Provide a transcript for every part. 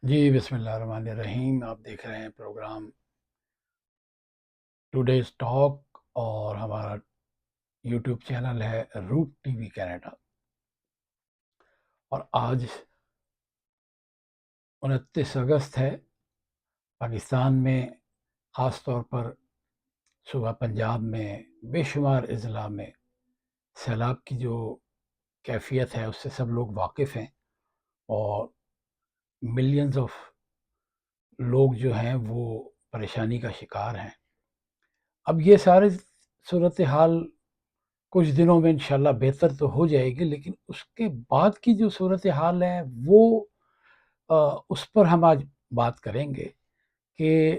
جی بسم اللہ الرحمن الرحیم، آپ دیکھ رہے ہیں پروگرام ٹوڈیز ٹاک، اور ہمارا یوٹیوب چینل ہے روٹ ٹی وی کینیڈا۔ اور آج 29 اگست ہے۔ پاکستان میں خاص طور پر صوبہ پنجاب میں بے شمار اضلاع میں سیلاب کی جو کیفیت ہے اس سے سب لوگ واقف ہیں، اور ملینز آف لوگ جو ہیں وہ پریشانی کا شکار ہیں۔ اب یہ سارے صورتحال کچھ دنوں میں انشاءاللہ بہتر تو ہو جائے گی، لیکن اس کے بعد کی جو صورتحال ہے وہ اس پر ہم آج بات کریں گے کہ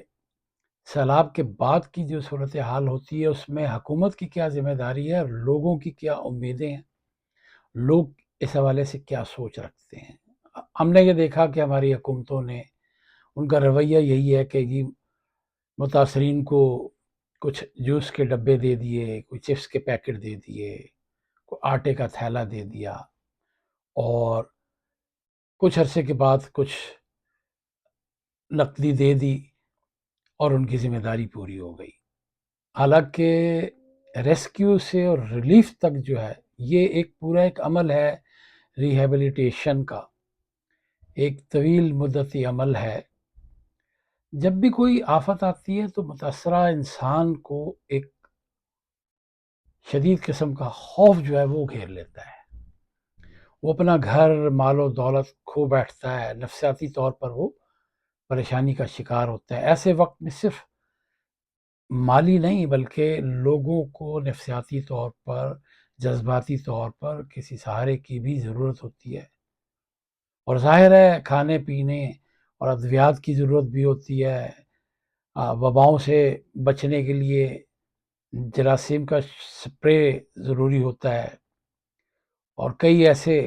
سیلاب کے بعد کی جو صورتحال ہوتی ہے اس میں حکومت کی کیا ذمہ داری ہے اور لوگوں کی کیا امیدیں ہیں، لوگ اس حوالے سے کیا سوچ رکھتے ہیں۔ ہم نے یہ دیکھا کہ ہماری حکومتوں نے، ان کا رویہ یہی ہے کہ یہ متاثرین کو کچھ جوس کے ڈبے دے دیے، کوئی چپس کے پیکٹ دے دیے، کوئی آٹے کا تھیلا دے دیا، اور کچھ عرصے کے بعد کچھ نقدی دے دی اور ان کی ذمہ داری پوری ہو گئی۔ حالانکہ ریسکیو سے اور ریلیف تک جو ہے یہ ایک پورا ایک عمل ہے، ریہیبلیٹیشن کا ایک طویل مدتی عمل ہے۔ جب بھی کوئی آفت آتی ہے تو متاثرہ انسان کو ایک شدید قسم کا خوف جو ہے وہ گھیر لیتا ہے، وہ اپنا گھر مال و دولت کھو بیٹھتا ہے، نفسیاتی طور پر وہ پریشانی کا شکار ہوتا ہے۔ ایسے وقت میں صرف مالی نہیں بلکہ لوگوں کو نفسیاتی طور پر، جذباتی طور پر کسی سہارے کی بھی ضرورت ہوتی ہے، اور ظاہر ہے کھانے پینے اور ادویات کی ضرورت بھی ہوتی ہے۔ وباؤں سے بچنے کے لیے جراثیم کا سپرے ضروری ہوتا ہے، اور کئی ایسے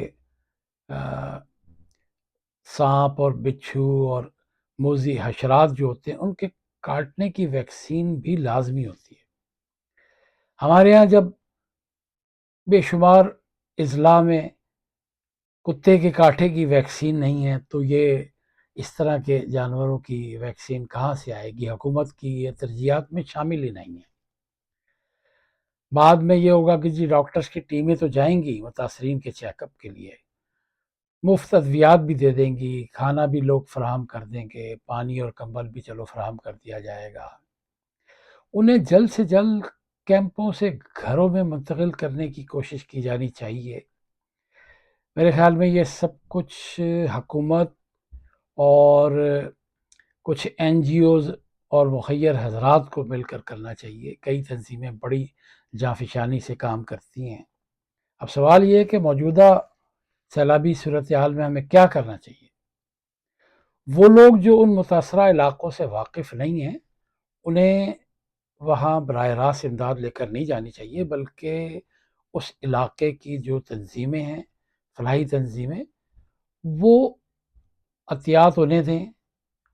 سانپ اور بچھو اور موذی حشرات جو ہوتے ہیں ان کے کاٹنے کی ویکسین بھی لازمی ہوتی ہے۔ ہمارے ہاں جب بے شمار اضلاع میں کتے کے کاٹے کی ویکسین نہیں ہے تو یہ اس طرح کے جانوروں کی ویکسین کہاں سے آئے گی؟ حکومت کی یہ ترجیحات میں شامل ہی نہیں ہے۔ بعد میں یہ ہوگا کہ جی ڈاکٹرز کی ٹیمیں تو جائیں گی متاثرین کے چیک اپ کے لیے، مفت ادویات بھی دے دیں گی، کھانا بھی لوگ فراہم کر دیں گے، پانی اور کمبل بھی چلو فراہم کر دیا جائے گا۔ انہیں جلد سے جلد کیمپوں سے گھروں میں منتقل کرنے کی کوشش کی جانی چاہیے۔ میرے خیال میں یہ سب کچھ حکومت اور کچھ این جی اوز اور مخیر حضرات کو مل کر کرنا چاہیے۔ کئی تنظیمیں بڑی جانفشانی سے کام کرتی ہیں۔ اب سوال یہ ہے کہ موجودہ سیلابی صورتحال میں ہمیں کیا کرنا چاہیے؟ وہ لوگ جو ان متاثرہ علاقوں سے واقف نہیں ہیں انہیں وہاں براہ راست امداد لے کر نہیں جانی چاہیے، بلکہ اس علاقے کی جو تنظیمیں ہیں، فلاحی تنظیمیں، وہ عطیات انہیں دیں،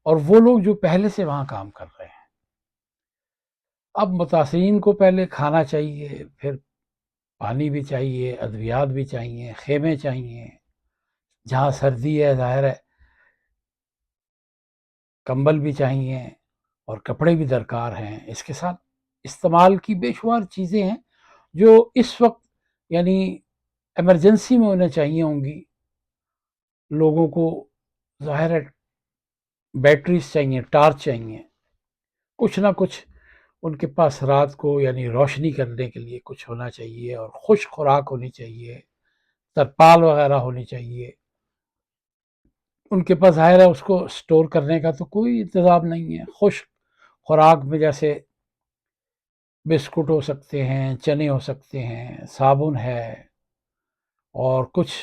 اور وہ لوگ جو پہلے سے وہاں کام کر رہے ہیں۔ اب متاثرین کو پہلے کھانا چاہیے، پھر پانی بھی چاہیے، ادویات بھی چاہیے، خیمے چاہیے، جہاں سردی ہے ظاہر ہے کمبل بھی چاہیے اور کپڑے بھی درکار ہیں۔ اس کے ساتھ استعمال کی بے شمار چیزیں ہیں جو اس وقت یعنی ایمرجنسی میں انہیں چاہیے ہوں گی۔ لوگوں کو ظاہر ہے بیٹریز چاہیے، ٹارچ چاہیے، کچھ نہ کچھ ان کے پاس رات کو یعنی روشنی کرنے کے لیے کچھ ہونا چاہیے، اور خشک خوراک ہونی چاہیے، ترپال وغیرہ ہونی چاہیے۔ ان کے پاس ظاہر ہے اس کو سٹور کرنے کا تو کوئی انتظام نہیں ہے۔ خشک خوراک میں جیسے بسکٹ ہو سکتے ہیں، چنے ہو سکتے ہیں، صابن ہے، اور کچھ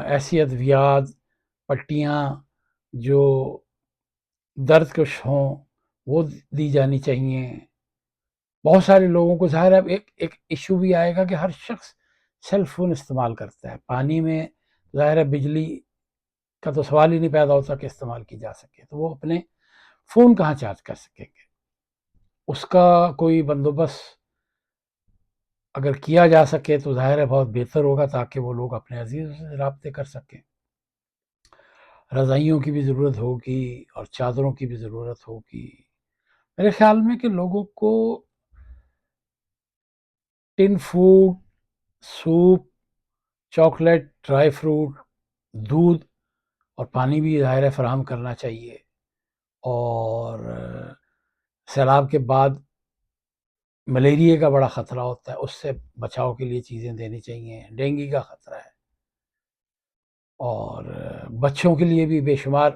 ایسی ادویات، پٹیاں جو درد کش ہوں وہ دی جانی چاہیے۔ بہت سارے لوگوں کو ظاہر ہے ایک ایشو بھی آئے گا کہ ہر شخص سیل فون استعمال کرتا ہے۔ پانی میں ظاہر ہے بجلی کا تو سوال ہی نہیں پیدا ہوتا کہ استعمال کی جا سکے، تو وہ اپنے فون کہاں چارج کر سکیں گے؟ اس کا کوئی بندوبست اگر کیا جا سکے تو ظاہر ہے بہت بہتر ہوگا، تاکہ وہ لوگ اپنے عزیزوں سے رابطے کر سکیں۔ رضائیوں کی بھی ضرورت ہوگی اور چادروں کی بھی ضرورت ہوگی. میرے خیال میں کہ لوگوں کو tin food, soup, chocolate, dry fruit, دودھ اور پانی بھی ظاہر ہے فراہم کرنا چاہیے. اور سیلاب کے بعد ملیریا کا بڑا خطرہ ہوتا ہے، اس سے بچاؤ کے لیے چیزیں دینی چاہیے. ڈینگی کا خطرہ ہے، اور بچوں کے لیے بھی بے شمار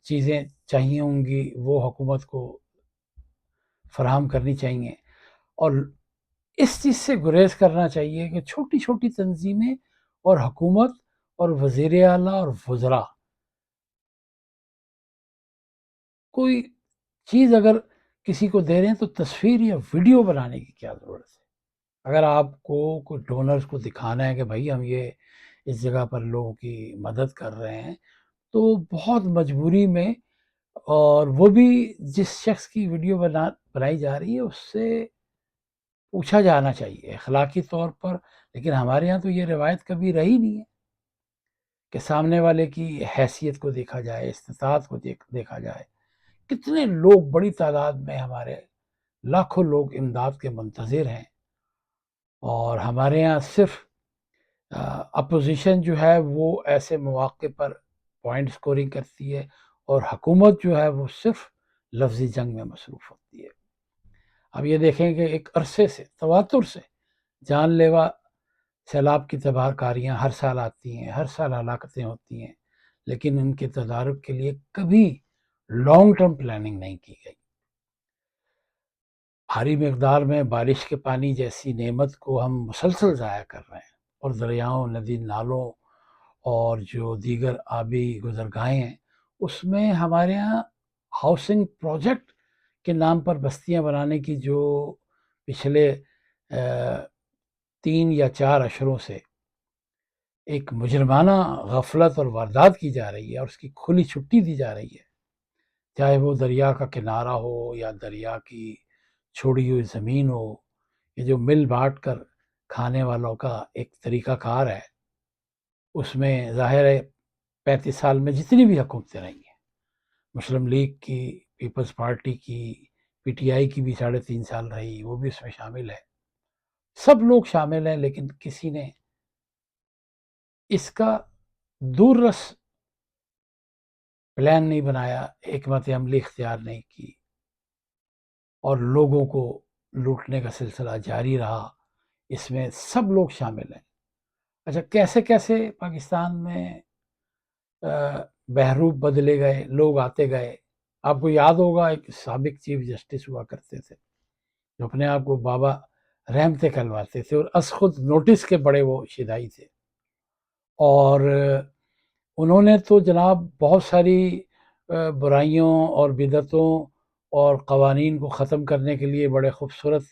چیزیں چاہیے ہوں گی، وہ حکومت کو فراہم کرنی چاہیے. اور اس چیز سے گریز کرنا چاہیے کہ چھوٹی چھوٹی تنظیمیں اور حکومت اور وزیر اعلیٰ اور وزراء کوئی چیز اگر کسی کو دے رہے ہیں تو تصویر یا ویڈیو بنانے کی کیا ضرورت ہے. اگر آپ کو کوئی ڈونرز کو دکھانا ہے کہ بھائی ہم یہ اس جگہ پر لوگوں کی مدد کر رہے ہیں، تو بہت مجبوری میں، اور وہ بھی جس شخص کی ویڈیو بنائی جا رہی ہے اس سے پوچھا جانا چاہیے اخلاقی طور پر. لیکن ہمارے یہاں تو یہ روایت کبھی رہی نہیں ہے کہ سامنے والے کی حیثیت کو دیکھا جائے، استطاعت کو دیکھا جائے. کتنے لوگ، بڑی تعداد میں ہمارے لاکھوں لوگ امداد کے منتظر ہیں، اور ہمارے یہاں صرف اپوزیشن جو ہے وہ ایسے مواقع پر پوائنٹ سکورنگ کرتی ہے، اور حکومت جو ہے وہ صرف لفظی جنگ میں مصروف ہوتی ہے. اب یہ دیکھیں کہ ایک عرصے سے، تواتر سے جان لیوا سیلاب کی تباہ کاریاں ہر سال آتی ہیں، ہر سال ہلاکتیں ہوتی ہیں، لیکن ان کے تدارک کے لیے کبھی لانگ ٹرم پلاننگ نہیں کی گئی. بھاری مقدار میں بارش کے پانی جیسی نعمت کو ہم مسلسل ضائع کر رہے ہیں، اور دریاؤں، ندی نالوں اور جو دیگر آبی گزرگاہیں ہیں اس میں ہمارے ہاں ہاؤسنگ پروجیکٹ کے نام پر بستیاں بنانے کی جو پچھلے 3 یا 4 اشروں سے ایک مجرمانہ غفلت اور واردات کی جا رہی ہے، اور اس کی کھلی چھٹی دی جا رہی ہے، چاہے وہ دریا کا کنارہ ہو یا دریا کی چھوڑی ہوئی زمین ہو. یہ جو مل بانٹ کر کھانے والوں کا ایک طریقہ کار ہے، اس میں ظاہر ہے 35 سال میں جتنی بھی حکومتیں رہی ہیں، مسلم لیگ کی، پیپلز پارٹی کی، پی ٹی آئی کی بھی 3.5 سال رہی، وہ بھی اس میں شامل ہے. سب لوگ شامل ہیں، لیکن کسی نے اس کا دور رس پلان نہیں بنایا، حکمت عملی اختیار نہیں کی، اور لوگوں کو لوٹنے کا سلسلہ جاری رہا. اس میں سب لوگ شامل ہیں. اچھا، کیسے کیسے پاکستان میں بہروپ بدلے گئے، لوگ آتے گئے. آپ کو یاد ہوگا ایک سابق چیف جسٹس ہوا کرتے تھے جو اپنے آپ کو بابا رحمتے کہلواتے تھے، اور از خود نوٹس کے بڑے وہ شدائی تھے. اور انہوں نے تو جناب بہت ساری برائیوں اور بدعتوں اور قوانین کو ختم کرنے کے لیے بڑے خوبصورت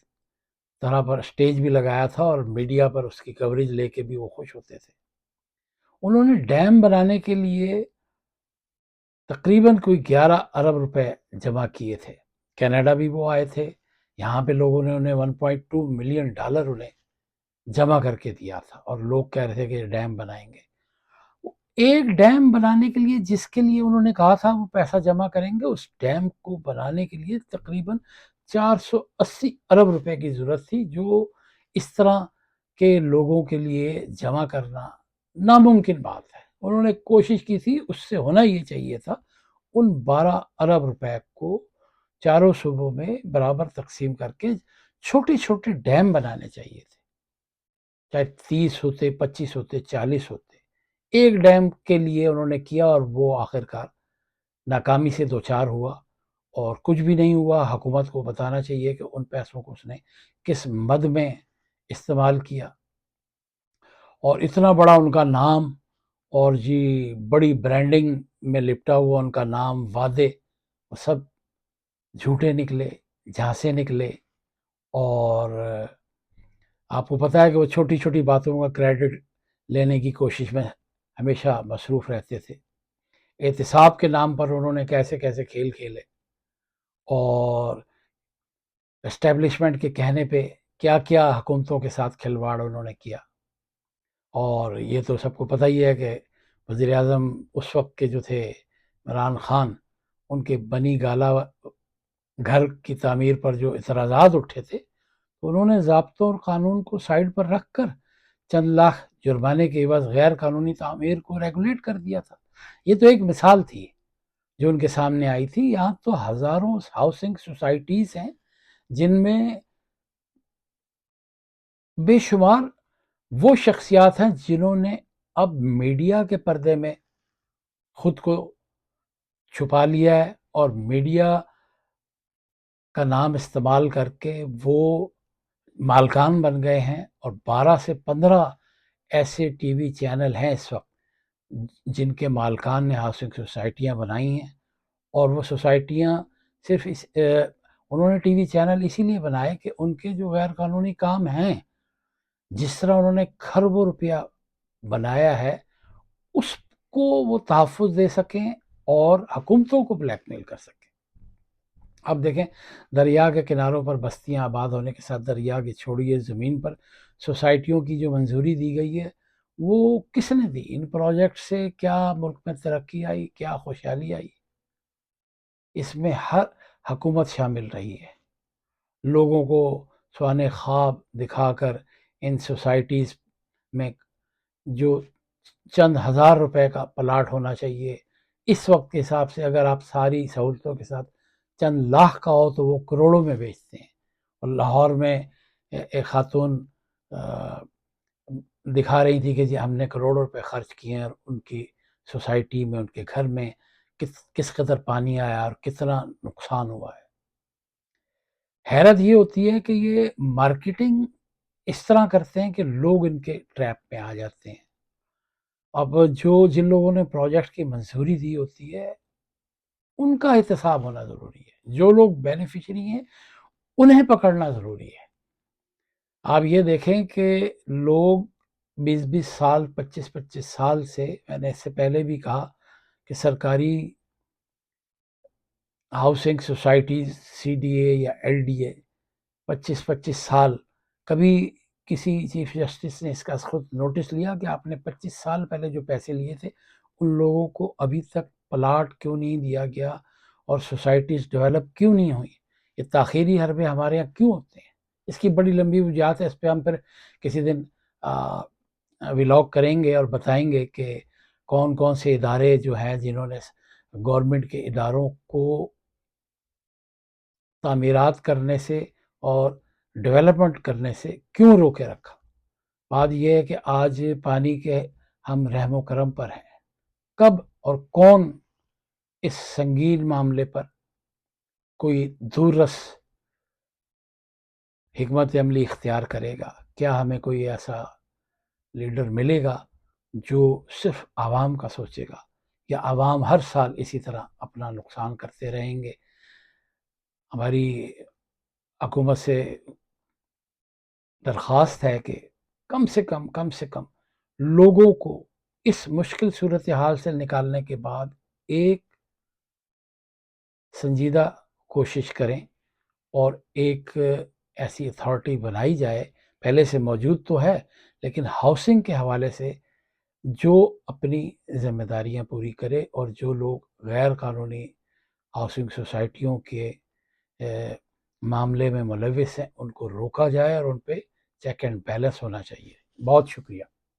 طرح پر اسٹیج بھی لگایا تھا، اور میڈیا پر اس کی کوریج لے کے بھی وہ خوش ہوتے تھے. انہوں نے ڈیم بنانے کے لیے تقریباً کوئی 11 ارب روپے جمع کیے تھے. کینیڈا بھی وہ آئے تھے، یہاں پہ لوگوں نے انہیں $1.2 ملین انہیں جمع کر کے دیا تھا، اور لوگ کہہ رہے تھے کہ ڈیم بنائیں گے. ایک ڈیم بنانے کے لیے جس کے لیے انہوں نے کہا تھا وہ پیسہ جمع کریں گے، اس ڈیم کو بنانے کے لیے تقریباً 480 ارب روپے کی ضرورت تھی، جو اس طرح کے لوگوں کے لیے جمع کرنا ناممکن بات ہے. انہوں نے کوشش کی تھی، اس سے ہونا یہ چاہیے تھا ان 12 ارب روپے کو چاروں صوبوں میں برابر تقسیم کر کے چھوٹے چھوٹے ڈیم بنانے چاہیے تھے، چاہے 30 ہوتے، 25 ہوتے، 40 ہوتے. ایک ڈیم کے لیے انہوں نے کیا، اور وہ آخرکار ناکامی سے دوچار ہوا، اور کچھ بھی نہیں ہوا. حکومت کو بتانا چاہیے کہ ان پیسوں کو اس نے کس مد میں استعمال کیا. اور اتنا بڑا ان کا نام، اور جی بڑی برانڈنگ میں لپٹا ہوا ان کا نام، وعدے، وہ سب جھوٹے نکلے، جھانسے نکلے. اور آپ کو پتہ ہے کہ وہ چھوٹی چھوٹی باتوں کا کریڈٹ لینے کی کوشش میں ہمیشہ مصروف رہتے تھے. احتساب کے نام پر انہوں نے کیسے کیسے کھیل کھیلے، اور اسٹیبلشمنٹ کے کہنے پہ کیا کیا حکومتوں کے ساتھ کھلواڑ انہوں نے کیا. اور یہ تو سب کو پتہ ہی ہے کہ وزیر اعظم اس وقت کے جو تھے عمران خان، ان کے بنی گالا گھر کی تعمیر پر جو اعتراضات اٹھے تھے، انہوں نے ضابطوں اور قانون کو سائڈ پر رکھ کر چند لاکھ جرمانے کے عوض غیر قانونی تعمیر کو ریگولیٹ کر دیا تھا۔ یہ تو ایک مثال تھی جو ان کے سامنے آئی تھی۔ یہاں تو ہزاروں ہاؤسنگ سوسائٹیز ہیں جن میں بے شمار وہ شخصیات ہیں جنہوں نے اب میڈیا کے پردے میں خود کو چھپا لیا ہے، اور میڈیا کا نام استعمال کر کے وہ مالکان بن گئے ہیں، اور 12 سے 15 ایسے ٹی وی چینل ہیں اس وقت جن کے مالکان نے ہاؤسنگ سوسائٹیاں بنائی ہیں، اور وہ سوسائٹیاں صرف انہوں نے ٹی وی چینل اسی لیے بنائے کہ ان کے جو غیر قانونی کام ہیں، جس طرح انہوں نے کھربوں روپیہ بنایا ہے، اس کو وہ تحفظ دے سکیں اور حکومتوں کو بلیک میل کر سکیں۔ اب دیکھیں، دریا کے کناروں پر بستیاں آباد ہونے کے ساتھ دریا کی چھوڑی ہوئی زمین پر سوسائٹیوں کی جو منظوری دی گئی ہے، وہ کس نے دی؟ ان پروجیکٹ سے کیا ملک میں ترقی آئی، کیا خوشحالی آئی؟ اس میں ہر حکومت شامل رہی ہے۔ لوگوں کو سوانح خواب دکھا کر ان سوسائٹیز میں جو چند ہزار روپے کا پلاٹ ہونا چاہیے، اس وقت کے حساب سے اگر آپ ساری سہولتوں کے ساتھ چند لاکھ کا ہو تو وہ کروڑوں میں بیچتے ہیں۔ اور لاہور میں ایک خاتون دکھا رہی تھی کہ جی ہم نے کروڑوں روپے خرچ کیے ہیں، اور ان کی سوسائٹی میں، ان کے گھر میں کس قدر پانی آیا اور کتنا نقصان ہوا ہے۔ حیرت یہ ہوتی ہے کہ یہ مارکیٹنگ اس طرح کرتے ہیں کہ لوگ ان کے ٹریپ میں آ جاتے ہیں۔ اب جن لوگوں نے پروجیکٹ کی منظوری دی ہوتی ہے، ان کا احتساب ہونا ضروری ہے۔ جو لوگ بینیفیشری ہیں انہیں پکڑنا ضروری ہے۔ آپ یہ دیکھیں کہ لوگ 20 سال 25 سال سے، میں نے اس سے پہلے بھی کہا کہ سرکاری housing societies C D A یا ایل ڈی اے 25 سال، کبھی کسی چیف جسٹس نے اس کا خود نوٹس لیا کہ آپ نے 25 سال پہلے جو پیسے لیے تھے ان لوگوں کو ابھی تک پلاٹ کیوں نہیں دیا گیا اور سوسائٹیز ڈیولپ کیوں نہیں ہوئی؟ یہ تاخیری حربے ہمارے یہاں کیوں ہوتے ہیں؟ اس کی بڑی لمبی وجوہات ہے۔ اس پہ ہم پھر کسی دن ولاگ کریں گے اور بتائیں گے کہ کون کون سے ادارے جو ہیں جنہوں نے گورنمنٹ کے اداروں کو تعمیرات کرنے سے اور ڈیولپمنٹ کرنے سے کیوں روکے رکھا۔ بات یہ ہے کہ آج پانی کے ہم رحم و کرم پر ہیں۔ کب اور کون اس سنگین معاملے پر کوئی دوررس حکمت عملی اختیار کرے گا؟ کیا ہمیں کوئی ایسا لیڈر ملے گا جو صرف عوام کا سوچے گا، یا عوام ہر سال اسی طرح اپنا نقصان کرتے رہیں گے؟ ہماری حکومت سے درخواست ہے کہ کم سے کم لوگوں کو اس مشکل صورتحال سے نکالنے کے بعد ایک سنجیدہ کوشش کریں، اور ایک ایسی اتھارٹی بنائی جائے، پہلے سے موجود تو ہے لیکن ہاؤسنگ کے حوالے سے جو اپنی ذمہ داریاں پوری کرے، اور جو لوگ غیر قانونی ہاؤسنگ سوسائٹیوں کے معاملے میں ملوث ہیں ان کو روکا جائے اور ان پہ چیک اینڈ بیلنس ہونا چاہیے۔ بہت شکریہ۔